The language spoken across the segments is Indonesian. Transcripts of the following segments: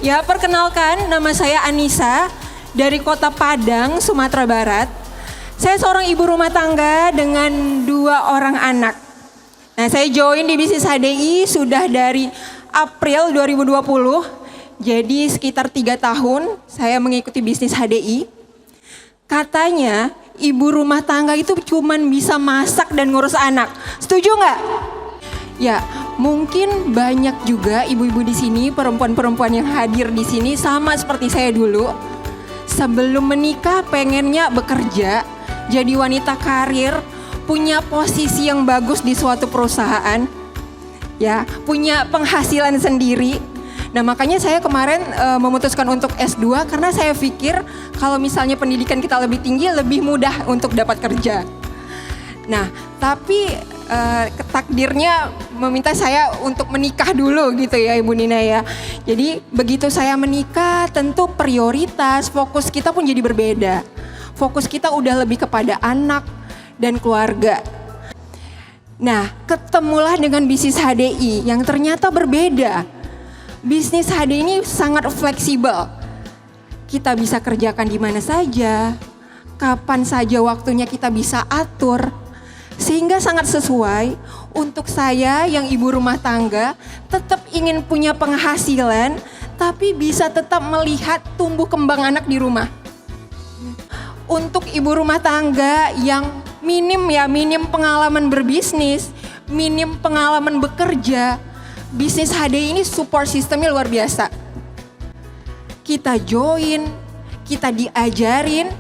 Ya, perkenalkan, nama saya Anissa dari Kota Padang, Sumatera Barat. Saya seorang ibu rumah tangga dengan 2 orang anak. Nah, saya join di bisnis HDI sudah dari April 2020. Jadi sekitar 3 tahun saya mengikuti bisnis HDI. Katanya ibu rumah tangga itu cuman bisa masak dan ngurus anak. Setuju nggak? Ya, mungkin banyak juga ibu-ibu di sini, perempuan-perempuan yang hadir di sini sama seperti saya dulu. Sebelum menikah pengennya bekerja, jadi wanita karir, punya posisi yang bagus di suatu perusahaan, ya, punya penghasilan sendiri. Nah, makanya saya kemarin memutuskan untuk S2 karena saya pikir kalau misalnya pendidikan kita lebih tinggi, lebih mudah untuk dapat kerja. Nah, tapi takdirnya meminta saya untuk menikah dulu gitu ya Ibu Nina ya. Jadi begitu saya menikah tentu prioritas, fokus kita pun jadi berbeda. Fokus kita udah lebih kepada anak dan keluarga. Nah, ketemulah dengan bisnis HDI yang ternyata berbeda. Bisnis HDI ini sangat fleksibel. Kita bisa kerjakan di mana saja, kapan saja waktunya kita bisa atur. Sehingga sangat sesuai untuk saya yang ibu rumah tangga tetap ingin punya penghasilan tapi bisa tetap melihat tumbuh kembang anak di rumah. Untuk ibu rumah tangga yang minim pengalaman berbisnis, minim pengalaman bekerja, bisnis HDI ini support sistemnya luar biasa. Kita join, kita diajarin,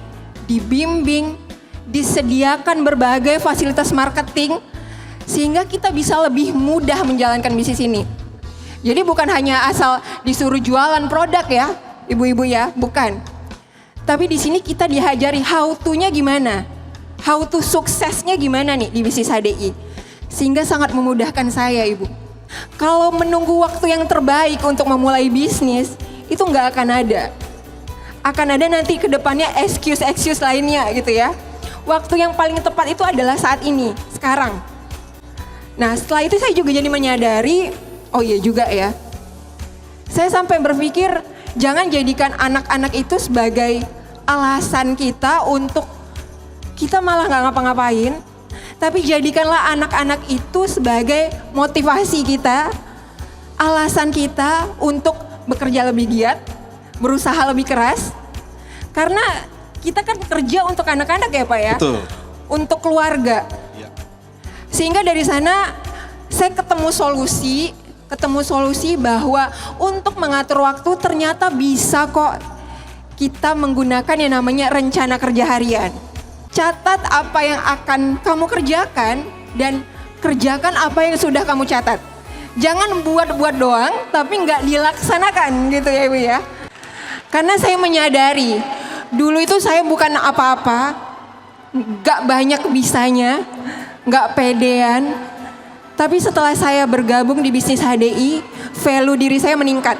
dibimbing, disediakan berbagai fasilitas marketing sehingga kita bisa lebih mudah menjalankan bisnis ini. Jadi bukan hanya asal disuruh jualan produk ya, ibu-ibu ya, bukan. Tapi di sini kita diajari how to-nya gimana, how to suksesnya gimana nih di bisnis HDI. Sehingga sangat memudahkan saya, Ibu. Kalau menunggu waktu yang terbaik untuk memulai bisnis, itu nggak akan ada. Akan ada nanti ke depannya excuse lainnya gitu ya. Waktu yang paling tepat itu adalah saat ini, sekarang. Nah, setelah itu saya juga jadi menyadari, oh iya juga ya. Saya sampai berpikir, jangan jadikan anak-anak itu sebagai alasan kita untuk kita malah nggak ngapa-ngapain. Tapi jadikanlah anak-anak itu sebagai motivasi kita, alasan kita untuk bekerja lebih giat, berusaha lebih keras. Karena kita kan kerja untuk anak-anak ya Pak ya, betul. Untuk keluarga. Ya. Sehingga dari sana saya ketemu solusi bahwa untuk mengatur waktu ternyata bisa kok kita menggunakan yang namanya rencana kerja harian. Catat apa yang akan kamu kerjakan dan kerjakan apa yang sudah kamu catat. Jangan buat-buat doang tapi nggak dilaksanakan gitu ya Ibu ya. Karena saya menyadari dulu itu saya bukan apa-apa, gak banyak bisanya, gak pedean. Tapi setelah saya bergabung di bisnis HDI, value diri saya meningkat.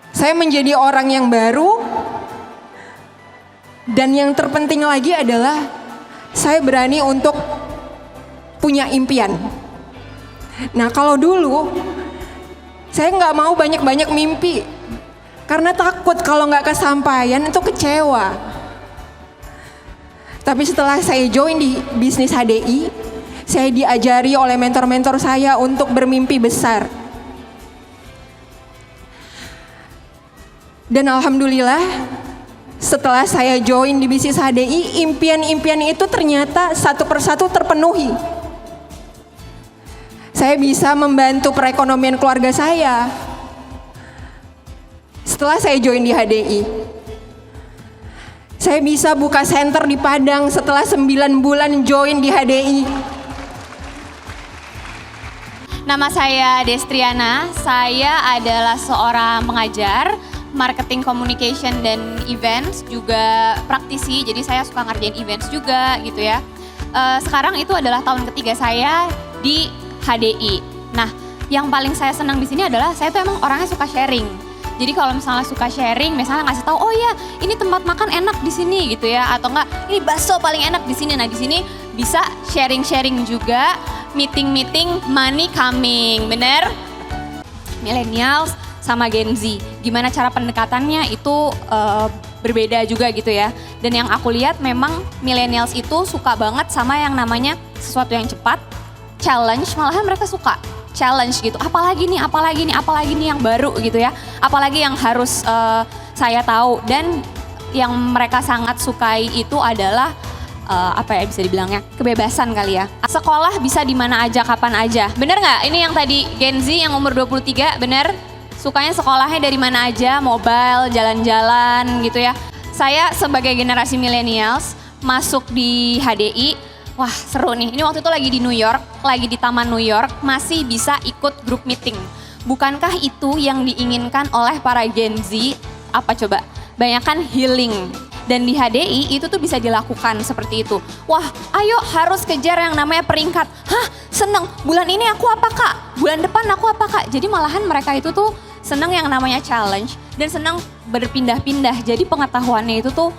Saya menjadi orang yang baru. Dan yang terpenting lagi adalah saya berani untuk punya impian. Nah kalau dulu, saya gak mau banyak-banyak mimpi. Karena takut kalau nggak kesampaian itu kecewa. Tapi setelah saya join di bisnis HDI, saya diajari oleh mentor-mentor saya untuk bermimpi besar. Dan alhamdulillah setelah saya join di bisnis HDI, impian-impian itu ternyata satu persatu terpenuhi. Saya bisa membantu perekonomian keluarga saya. Setelah saya join di HDI, saya bisa buka center di Padang setelah 9 bulan join di HDI. Nama saya Destriana, saya adalah seorang pengajar, marketing communication dan events, juga praktisi, jadi saya suka ngerjain events juga gitu ya. Sekarang itu adalah tahun ketiga saya di HDI. Nah, yang paling saya senang di sini adalah saya tuh emang orangnya suka sharing. Jadi kalau misalnya suka sharing, misalnya ngasih tahu, oh ya ini tempat makan enak di sini gitu ya, atau enggak ini bakso paling enak di sini. Nah di sini bisa sharing-sharing juga, meeting-meeting, money coming, bener? Millennials sama Gen Z. Gimana cara pendekatannya itu berbeda juga gitu ya. Dan yang aku lihat memang millennials itu suka banget sama yang namanya sesuatu yang cepat, challenge, malahan mereka suka challenge gitu. Apalagi nih yang baru gitu ya. Apalagi yang harus saya tahu. Dan yang mereka sangat sukai itu adalah bisa dibilangnya kebebasan kali ya. Sekolah bisa di mana aja, kapan aja. Bener nggak? Ini yang tadi Gen Z yang umur 23, bener? Sukanya sekolahnya dari mana aja, mobile, jalan-jalan gitu ya. Saya sebagai generasi millennials masuk di HDI, wah seru nih. Ini waktu itu lagi di New York, lagi di Taman New York, masih bisa ikut grup meeting. Bukankah itu yang diinginkan oleh para Gen Z? Apa coba? Banyakan healing. Dan di HDI itu tuh bisa dilakukan seperti itu. Wah, ayo harus kejar yang namanya peringkat. Hah, seneng. Bulan ini aku apa kak? Bulan depan aku apa kak? Jadi malahan mereka itu tuh seneng yang namanya challenge dan seneng berpindah-pindah. Jadi pengetahuannya itu tuh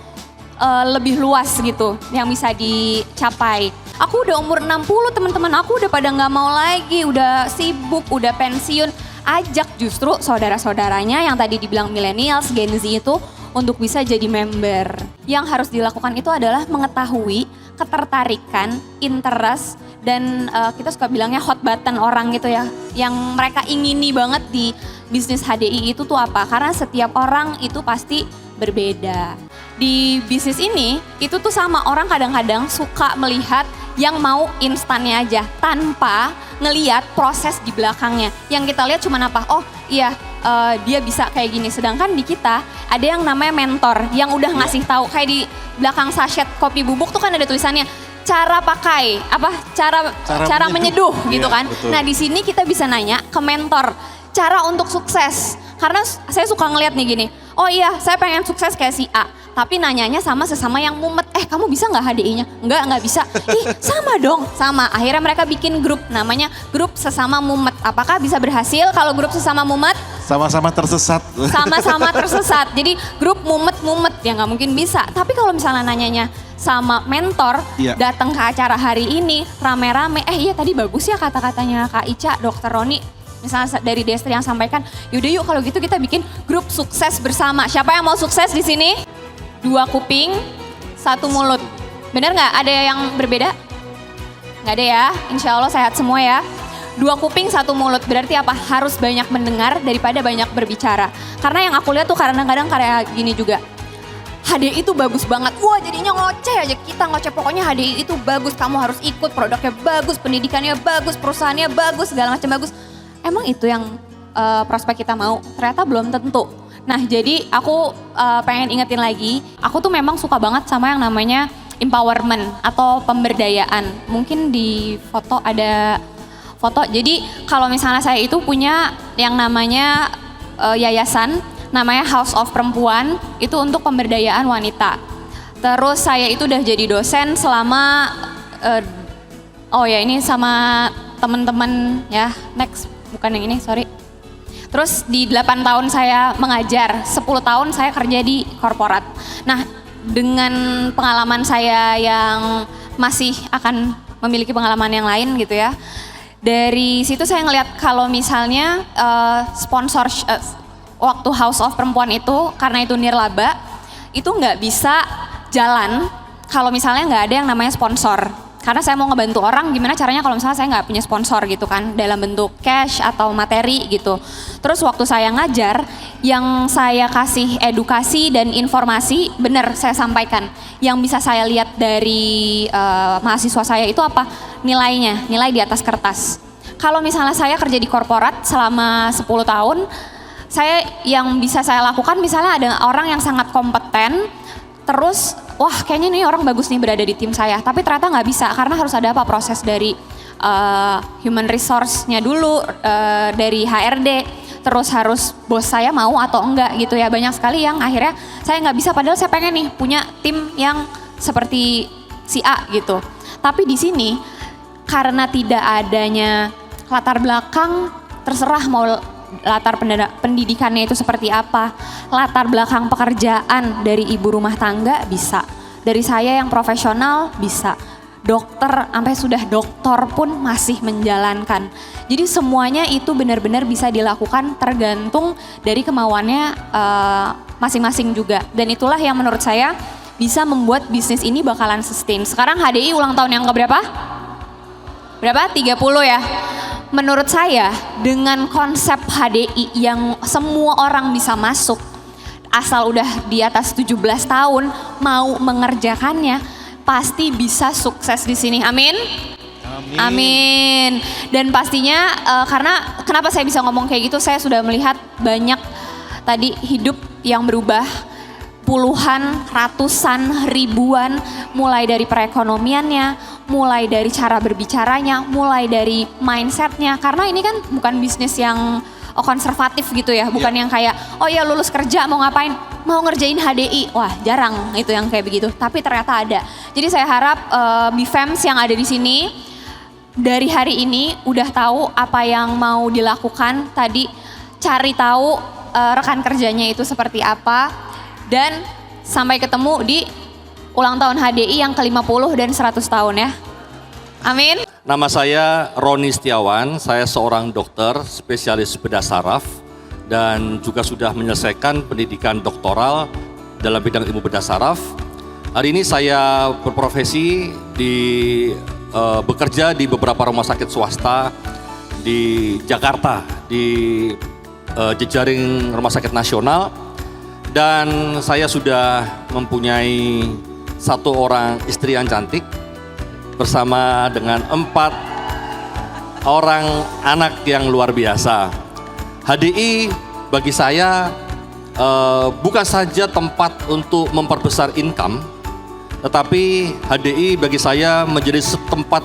lebih luas gitu yang bisa dicapai. Aku udah umur 60, teman-teman aku udah pada nggak mau lagi, udah sibuk, udah pensiun. Ajak justru saudara-saudaranya yang tadi dibilang millennials, Gen Z itu untuk bisa jadi member. Yang harus dilakukan itu adalah mengetahui ketertarikan, interest, dan kita suka bilangnya hot button orang gitu ya. Yang mereka ingini banget di bisnis HDI itu tuh apa? Karena setiap orang itu pasti berbeda. Di bisnis ini itu tuh sama, orang kadang-kadang suka melihat yang mau instannya aja tanpa ngeliat proses di belakangnya. Yang kita lihat cuma apa? Oh iya, dia bisa kayak gini. Sedangkan di kita ada yang namanya mentor yang udah ngasih tahu. Kayak di belakang sachet kopi bubuk tuh kan ada tulisannya cara pakai cara menyeduh gitu kan. Betul. Nah di sini kita bisa nanya ke mentor cara untuk sukses. Karena saya suka ngeliat nih gini, oh iya saya pengen sukses kayak si A. Tapi nanyanya sama sesama yang mumet, kamu bisa nggak HDI-nya? Nggak bisa. Ih sama dong, sama. Akhirnya mereka bikin grup, namanya grup sesama mumet. Apakah bisa berhasil kalau grup sesama mumet? Sama-sama tersesat. Sama-sama tersesat. Jadi grup mumet-mumet ya nggak mungkin bisa. Tapi kalau misalnya nanyanya sama mentor, Iya. datang ke acara hari ini rame-rame, iya tadi bagus ya kata-katanya Kak Ica, Dokter Roni. Misalnya dari Destri yang sampaikan, yaudah yuk kalau gitu kita bikin grup sukses bersama. Siapa yang mau sukses di sini? 2 kuping, 1 mulut. Bener nggak? Ada yang berbeda? Nggak ada ya? Insya Allah sehat semua ya. 2 kuping, 1 mulut. Berarti apa? Harus banyak mendengar daripada banyak berbicara. Karena yang aku lihat tuh kadang-kadang kayak gini juga. HDI itu bagus banget. Wah jadinya ngoceh aja kita ngoceh. Pokoknya HDI itu bagus. Kamu harus ikut, produknya bagus, pendidikannya bagus, perusahaannya bagus, segala macam bagus. Emang itu yang prospek kita mau? Ternyata belum tentu. Nah jadi aku pengen ingetin lagi, aku tuh memang suka banget sama yang namanya empowerment atau pemberdayaan. Mungkin di foto ada foto, jadi kalau misalnya saya itu punya yang namanya yayasan, namanya House of Perempuan, itu untuk pemberdayaan wanita. Terus saya itu udah jadi dosen selama, ini sama teman-teman ya, next. Bukan yang ini, sorry. Terus di 8 tahun saya mengajar, 10 tahun saya kerja di korporat. Nah dengan pengalaman saya yang masih akan memiliki pengalaman yang lain gitu ya. Dari situ saya ngelihat kalau misalnya sponsor waktu House of Perempuan itu, karena itu nirlaba, itu nggak bisa jalan kalau misalnya nggak ada yang namanya sponsor. Karena saya mau ngebantu orang, gimana caranya kalau misalnya saya nggak punya sponsor gitu kan, dalam bentuk cash atau materi gitu. Terus waktu saya ngajar, yang saya kasih edukasi dan informasi, benar saya sampaikan. Yang bisa saya lihat dari mahasiswa saya itu apa? Nilainya, nilai di atas kertas. Kalau misalnya saya kerja di korporat selama 10 tahun, yang bisa saya lakukan misalnya ada orang yang sangat kompeten, terus wah kayaknya nih orang bagus nih berada di tim saya, tapi ternyata nggak bisa karena harus ada proses dari human resource-nya dulu, dari HRD, terus harus bos saya mau atau enggak gitu ya. Banyak sekali yang akhirnya saya nggak bisa, padahal saya pengen nih punya tim yang seperti si A gitu. Tapi di sini karena tidak adanya latar belakang, terserah mau latar pendidikannya itu seperti apa, latar belakang pekerjaan dari ibu rumah tangga bisa, dari saya yang profesional bisa, dokter, sampai sudah doktor pun masih menjalankan. Jadi semuanya itu benar-benar bisa dilakukan tergantung dari kemauannya masing-masing juga. Dan itulah yang menurut saya bisa membuat bisnis ini bakalan sustain. Sekarang HDI ulang tahun yang keberapa? Berapa? 30 ya? Menurut saya dengan konsep HDI yang semua orang bisa masuk, asal udah di atas 17 tahun mau mengerjakannya, pasti bisa sukses di sini. Amin. Amin. Dan pastinya karena kenapa saya bisa ngomong kayak gitu, saya sudah melihat banyak tadi hidup yang berubah, puluhan, ratusan, ribuan, mulai dari perekonomiannya, mulai dari cara berbicaranya, mulai dari mindsetnya. Karena ini kan bukan bisnis yang konservatif gitu ya, bukan yang kayak oh ya lulus kerja mau ngapain, mau ngerjain HDI, wah jarang itu yang kayak begitu. Tapi ternyata ada. Jadi saya harap BFEMS yang ada di sini dari hari ini udah tahu apa yang mau dilakukan. Tadi cari tahu rekan kerjanya itu seperti apa, dan sampai ketemu di ulang tahun HDI yang ke-50 dan 100 tahun ya. Amin. Nama saya Roni Setiawan, saya seorang dokter spesialis bedah saraf dan juga sudah menyelesaikan pendidikan doktoral dalam bidang ilmu bedah saraf. Hari ini saya berprofesi bekerja di beberapa rumah sakit swasta di Jakarta, di jejaring rumah sakit nasional, dan saya sudah mempunyai satu orang istri yang cantik bersama dengan 4 orang anak yang luar biasa. HDI bagi saya bukan saja tempat untuk memperbesar income, tetapi HDI bagi saya menjadi tempat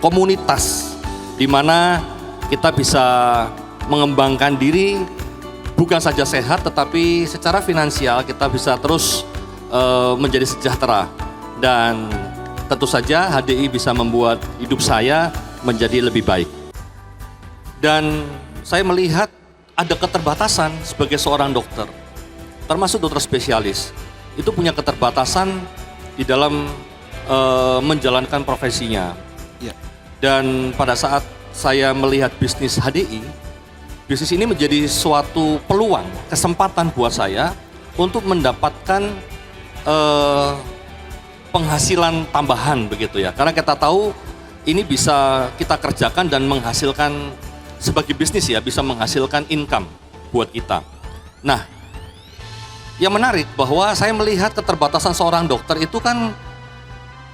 komunitas di mana kita bisa mengembangkan diri, bukan saja sehat tetapi secara finansial kita bisa terus menjadi sejahtera. Dan tentu saja HDI bisa membuat hidup saya menjadi lebih baik. Dan saya melihat ada keterbatasan sebagai seorang dokter, termasuk dokter spesialis, itu punya keterbatasan di dalam menjalankan profesinya. Dan pada saat saya melihat bisnis HDI, bisnis ini menjadi suatu peluang, kesempatan buat saya untuk mendapatkan penghasilan tambahan begitu ya. Karena kita tahu ini bisa kita kerjakan dan menghasilkan sebagai bisnis ya, bisa menghasilkan income buat kita. Nah, yang menarik bahwa saya melihat keterbatasan seorang dokter itu kan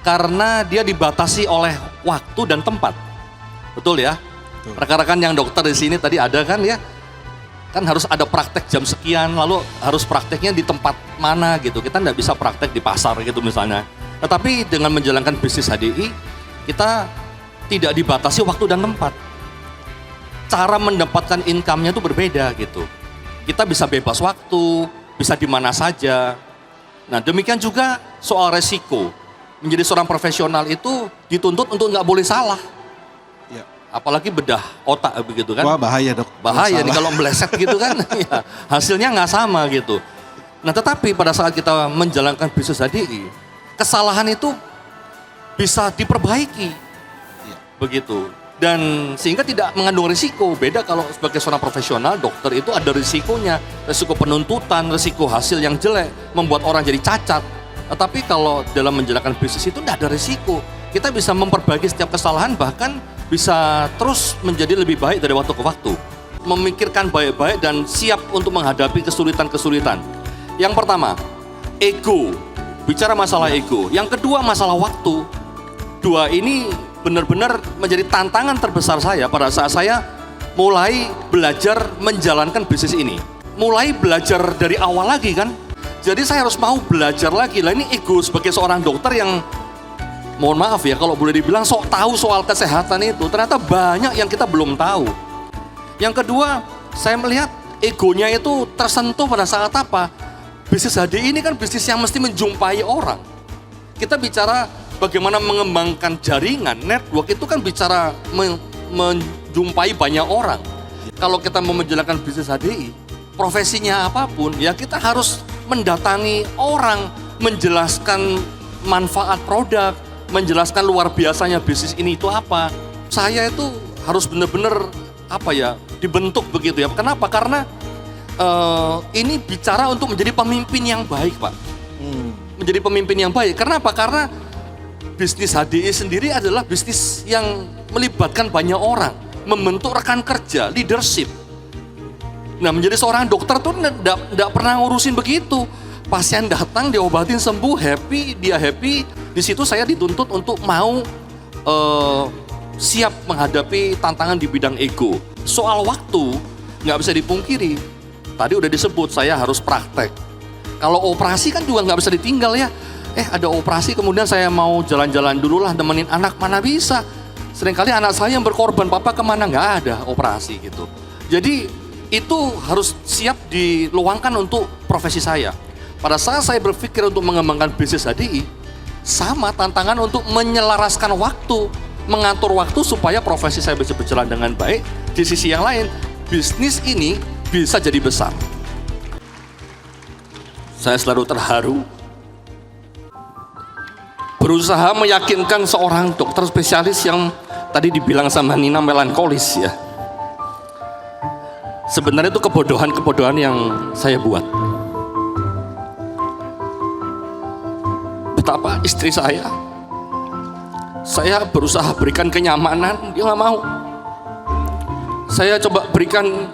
karena dia dibatasi oleh waktu dan tempat. Betul ya? Rekan-rekan yang dokter di sini tadi ada kan ya? Kan harus ada praktek jam sekian, lalu harus prakteknya di tempat mana gitu. Kita nggak bisa praktek di pasar gitu misalnya. Tetapi dengan menjalankan bisnis HDI, kita tidak dibatasi waktu dan tempat. Cara mendapatkan income-nya itu berbeda gitu. Kita bisa bebas waktu, bisa di mana saja. Nah demikian juga soal resiko. Menjadi seorang profesional itu dituntut untuk nggak boleh salah. Apalagi bedah otak begitu kan. Wah bahaya dok. Bahaya nih kalau meleset gitu kan, ya, hasilnya nggak sama gitu. Nah tetapi pada saat kita menjalankan bisnis HDI, kesalahan itu bisa diperbaiki, begitu. Dan sehingga tidak mengandung risiko. Beda kalau sebagai seorang profesional, dokter itu ada risikonya. Risiko penuntutan, risiko hasil yang jelek, membuat orang jadi cacat. Tetapi kalau dalam menjalankan bisnis itu tidak ada risiko. Kita bisa memperbaiki setiap kesalahan, bahkan bisa terus menjadi lebih baik dari waktu ke waktu. Memikirkan baik-baik dan siap untuk menghadapi kesulitan-kesulitan. Yang pertama, ego. Bicara masalah ego. Yang kedua, masalah waktu. Dua ini benar-benar menjadi tantangan terbesar saya pada saat saya mulai belajar menjalankan bisnis ini. Mulai belajar dari awal lagi kan. Jadi saya harus mau belajar lagi. Lah ini ego sebagai seorang dokter yang mohon maaf ya kalau boleh dibilang sok tahu soal kesehatan itu, ternyata banyak yang kita belum tahu. Yang kedua, saya melihat egonya itu tersentuh pada saat apa? Bisnis HDI ini kan bisnis yang mesti menjumpai orang. Kita bicara bagaimana mengembangkan jaringan, network itu kan bicara menjumpai banyak orang. Kalau kita mau menjalankan bisnis HDI, profesinya apapun, ya kita harus mendatangi orang, menjelaskan manfaat produk, menjelaskan luar biasanya bisnis ini itu apa. Saya itu harus benar-benar dibentuk begitu ya. Kenapa? Karena ini bicara untuk menjadi pemimpin yang baik, Pak. Menjadi pemimpin yang baik. Kenapa? Karena bisnis HDI sendiri adalah bisnis yang melibatkan banyak orang, membentuk rekan kerja, leadership. Nah, menjadi seorang dokter tuh enggak pernah ngurusin begitu. Pasien datang, diobatin sembuh, happy, dia happy. Di situ saya dituntut untuk mau siap menghadapi tantangan di bidang ego. Soal waktu, nggak bisa dipungkiri. Tadi udah disebut, saya harus praktek. Kalau operasi kan juga nggak bisa ditinggal ya. Ada operasi kemudian saya mau jalan-jalan dulu lah, nemenin anak, mana bisa. Seringkali anak saya yang berkorban, papa kemana, nggak ada operasi gitu. Jadi itu harus siap diluangkan untuk profesi saya. Pada saat saya berpikir untuk mengembangkan bisnis HDI, sama tantangan untuk menyelaraskan waktu, mengatur waktu supaya profesi saya bisa berjalan dengan baik. Di sisi yang lain, bisnis ini bisa jadi besar. Saya selalu terharu berusaha meyakinkan seorang dokter spesialis yang tadi dibilang sama Nina melankolis ya. Sebenarnya itu kebodohan-kebodohan yang saya buat. Betapa istri saya berusaha berikan kenyamanan, dia nggak mau. Saya coba berikan,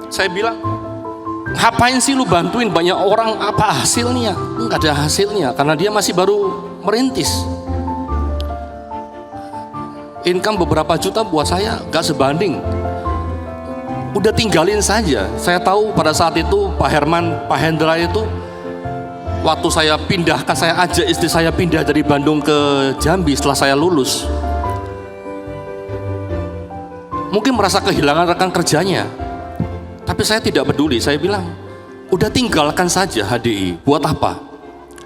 saya bilang, ngapain sih lu bantuin banyak orang, apa hasilnya? Nggak ada hasilnya, karena dia masih baru merintis. Income beberapa juta buat saya nggak sebanding. Udah tinggalin saja. Saya tahu pada saat itu Pak Herman, Pak Hendra itu, waktu saya pindahkan, saya ajak istri saya pindah dari Bandung ke Jambi setelah saya lulus. Mungkin merasa kehilangan rekan kerjanya. Tapi saya tidak peduli, saya bilang, udah tinggalkan saja HDI, buat apa?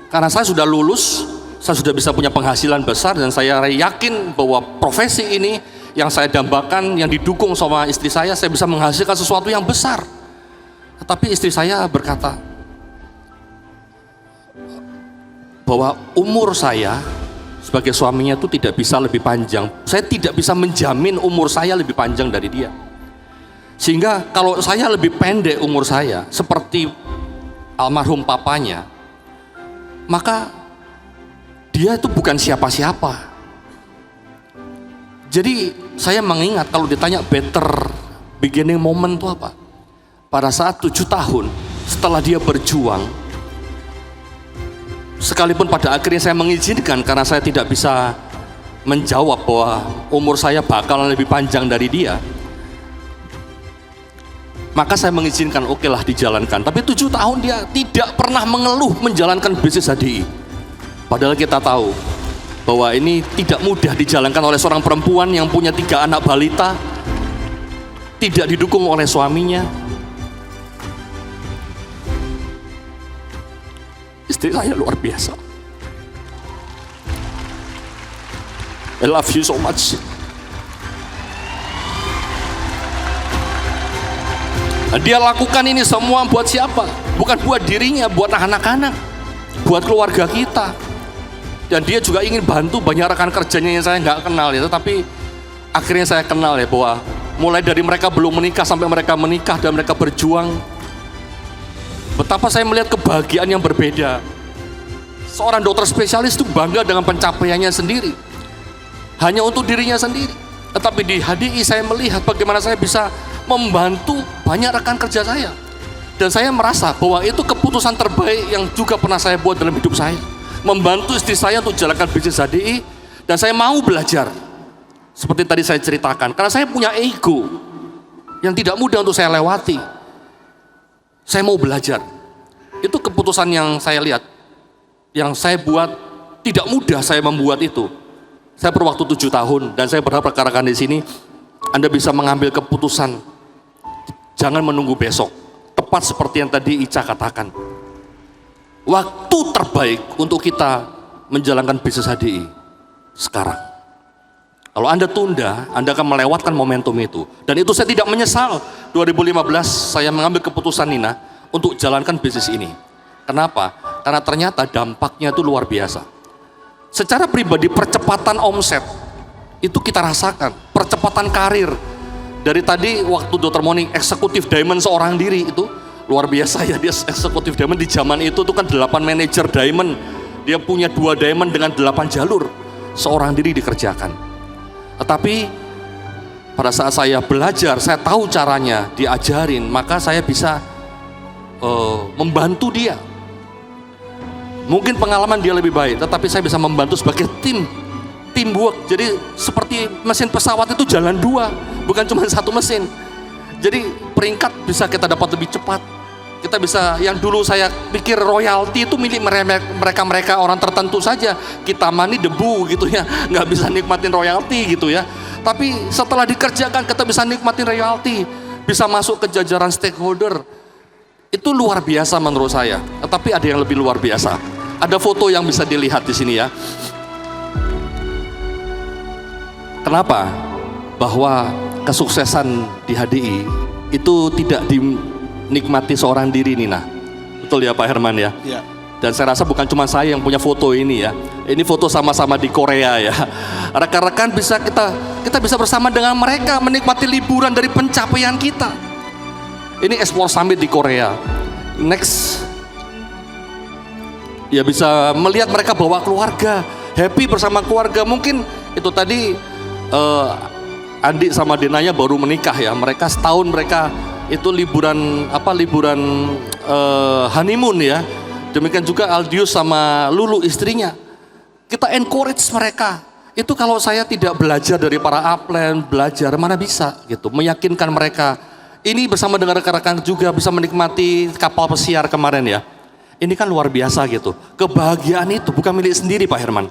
Karena saya sudah lulus, saya sudah bisa punya penghasilan besar, dan saya yakin bahwa profesi ini yang saya dambakan, yang didukung sama istri saya bisa menghasilkan sesuatu yang besar. Tetapi istri saya berkata, bahwa umur saya sebagai suaminya itu tidak bisa lebih panjang. Saya tidak bisa menjamin umur saya lebih panjang dari dia. Sehingga kalau saya lebih pendek umur saya, seperti almarhum papanya, maka dia itu bukan siapa-siapa. Jadi saya mengingat kalau ditanya better beginning moment itu apa? Pada saat 7 tahun setelah dia berjuang, sekalipun pada akhirnya saya mengizinkan karena saya tidak bisa menjawab bahwa umur saya bakalan lebih panjang dari dia, maka saya mengizinkan, oke lah dijalankan. Tapi 7 tahun dia tidak pernah mengeluh menjalankan bisnis HDI. Padahal kita tahu bahwa ini tidak mudah dijalankan oleh seorang perempuan yang punya 3 anak balita, tidak didukung oleh suaminya. Istri saya luar biasa. I love you so much. Dia lakukan ini semua buat siapa? Bukan buat dirinya, buat anak-anak, buat keluarga kita. Dan dia juga ingin bantu banyak rekan kerjanya yang saya nggak kenal ya. Tapi akhirnya saya kenal ya, bahwa mulai dari mereka belum menikah sampai mereka menikah dan mereka berjuang, betapa saya melihat kebahagiaan yang berbeda. Seorang dokter spesialis itu bangga dengan pencapaiannya sendiri, hanya untuk dirinya sendiri. Tetapi di HDI saya melihat bagaimana saya bisa membantu banyak rekan kerja saya. Dan saya merasa bahwa itu keputusan terbaik yang juga pernah saya buat dalam hidup saya. Membantu istri saya untuk jalankan bisnis HDI, dan saya mau belajar. Seperti tadi saya ceritakan, karena saya punya ego yang tidak mudah untuk saya lewati. Saya mau belajar. Itu keputusan yang saya lihat, yang saya buat. Tidak mudah saya membuat itu. Saya perlu waktu 7 tahun, dan saya berharap rekan-rekan di sini Anda bisa mengambil keputusan. Jangan menunggu besok. Tepat seperti yang tadi Ica katakan. Waktu terbaik untuk kita menjalankan bisnis HDI sekarang. Kalau Anda tunda, Anda akan melewatkan momentum itu. Dan itu saya tidak menyesal. 2015 saya mengambil keputusan Nina untuk jalankan bisnis ini. Kenapa? Karena ternyata dampaknya itu luar biasa. Secara pribadi percepatan omset itu kita rasakan, percepatan karir. Dari tadi waktu Dr. Moni eksekutif diamond seorang diri itu luar biasa ya, dia eksekutif diamond di zaman itu tuh kan 8 manajer diamond. Dia punya 2 diamond dengan 8 jalur seorang diri dikerjakan. Tetapi pada saat saya belajar, saya tahu caranya, diajarin, maka saya bisa membantu dia. Mungkin pengalaman dia lebih baik, tetapi saya bisa membantu sebagai teamwork. Jadi seperti mesin pesawat itu jalan 2, bukan cuma 1 mesin. Jadi peringkat bisa kita dapat lebih cepat. Kita bisa, yang dulu saya pikir royalti itu milik mereka orang tertentu saja. Kita mani debu gitu ya, nggak bisa nikmatin royalti gitu ya. Tapi setelah dikerjakan kita bisa nikmatin royalti, bisa masuk ke jajaran stakeholder. Itu luar biasa menurut saya. Tetapi ada yang lebih luar biasa. Ada foto yang bisa dilihat di sini ya. Kenapa? Bahwa kesuksesan di HDI itu tidak dinikmati seorang diri, Nina. Betul ya Pak Herman ya? Iya. Dan saya rasa bukan cuma saya yang punya foto ini ya. Ini foto sama-sama di Korea ya. Rekan-rekan kita bisa bersama dengan mereka menikmati liburan dari pencapaian kita. Ini Explore Summit di Korea. Next. Ya bisa melihat mereka bawa keluarga, happy bersama keluarga. Mungkin itu tadi Andi sama Denanya baru menikah ya. Mereka setahun mereka itu liburan honeymoon ya. Demikian juga Aldius sama Lulu istrinya. Kita encourage mereka. Itu kalau saya tidak belajar dari para upline, belajar mana bisa gitu, meyakinkan mereka. Ini bersama dengan rekan-rekan juga bisa menikmati kapal pesiar kemarin ya. Ini kan luar biasa gitu. Kebahagiaan itu bukan milik sendiri Pak Herman.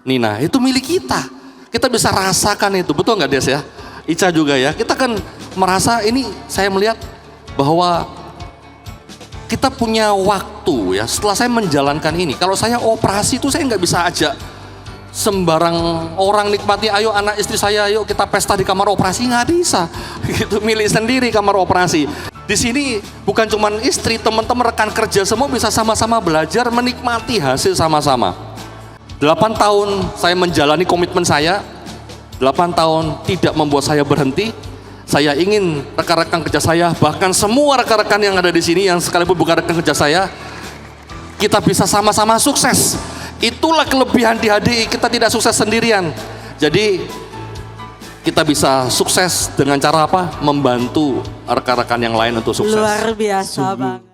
Nina, itu milik kita. Kita bisa rasakan itu, betul nggak Des ya? Ica juga ya. Kita kan merasa ini, saya melihat bahwa kita punya waktu ya. Setelah saya menjalankan ini, kalau saya operasi itu saya nggak bisa ajak sembarang orang nikmati. Ayo anak istri saya, ayo kita pesta di kamar operasi, nggak bisa. Gitu, milik sendiri kamar operasi. Di sini bukan cuma istri, teman-teman rekan kerja semua bisa sama-sama belajar menikmati hasil sama-sama. 8 tahun saya menjalani komitmen saya. 8 tahun tidak membuat saya berhenti. Saya ingin rekan-rekan kerja saya, bahkan semua rekan-rekan yang ada di sini yang sekalipun bukan rekan kerja saya, kita bisa sama-sama sukses. Itulah kelebihan di HDI, kita tidak sukses sendirian. Jadi kita bisa sukses dengan cara apa? Membantu rekan-rekan yang lain untuk sukses. Luar biasa Bang.